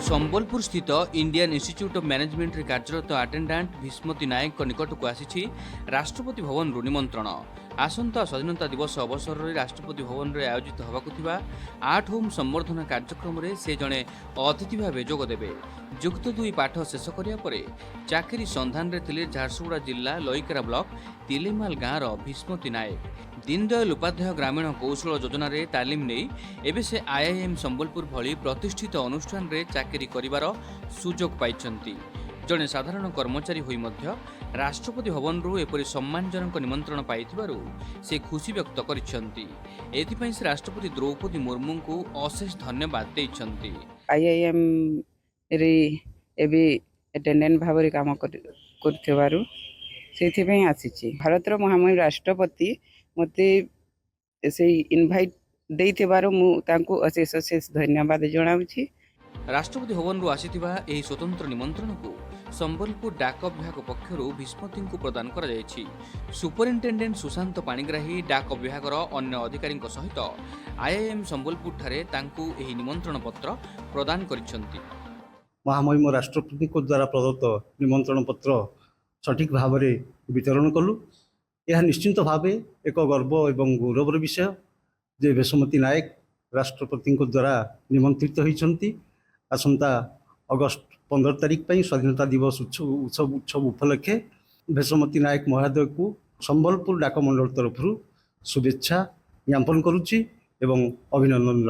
संबलपुर स्थित Indian institute of management रे कार्यरत अटेंडेंट भीष्मती नायक निकट को आसी राष्ट्रपति भवन रु निमंत्रण। आसंता स्वाधीनता दिवस अवसर में राष्ट्रपति भवन रे आयोजित होगा 8 होम संवर्धना कार्यक्रम रे से जड़े अतिथि भाव जोगदेवे। जुक्त 2 पाठ शेष कराया चाकरी संधान रे थिले झारसुगुड़ा जिला लईकेरा ब्लॉक तिलेमाल गाँव भीष्मती नायक। दीनदयाल उपाध्याय ग्रामीण कौशल योजना रे तालीम नहीं एबे से आईआईएम संबलपुर भली प्रतिष्ठित अनुष्ठान रे चाकरी करिवार सुजोग पाइछंती। जड़े साधारण कर्मचारी होई मध्य राष्ट्रपति भवन रु एपरि सम्मानजनक निमंत्रण पाइथिबारु से खुशी व्यक्त करिछंती। एथिपई से राष्ट्रपति द्रौपदी मुर्मू को अशेष धन्यवाद देइछंती। आईआईएम रे एबे अटेंडेंट भाबरे काम करथिबारु सेथिपई आसीछि। भारतर महामहिम राष्ट्रपति मते से इनवाइट देइथिबारु मु तांको अशेष अशेष धन्यवाद जणाउछि। राष्ट्रपति भवन रु आसीथिबा एही स्वतंत्र निमंत्रण को संबलपुर डाक विभाग पक्षरु भीष्मती को प्रदान करा जायछि। सुपरिटेडेंट सुशांत पाणिग्राही डाक विभागर अन्य अधिकारी सहित आईआईएम संबलपुर ठारे तांकु एही निमंत्रण पत्र प्रदान करिसंती। महामहिम राष्ट्रपति को द्वारा प्रदत्त निमंत्रण पत्र सठिक भाव में वितरण कलु। यह निश्चिंत भाव एक गर्व एवं गौरवर विषय जे भीष्मती नायक राष्ट्रपति को द्वारा निमंत्रित होती। आसंता अगस्ट 15 तारिख पर स्वाधीनता दिवस उत्सव उपलक्षे भीष्मती नायक महोदय को संबलपुर डाक मंडल तरफ शुभेच्छा ज्ञापन करुच्ची एवं अभिनंदन।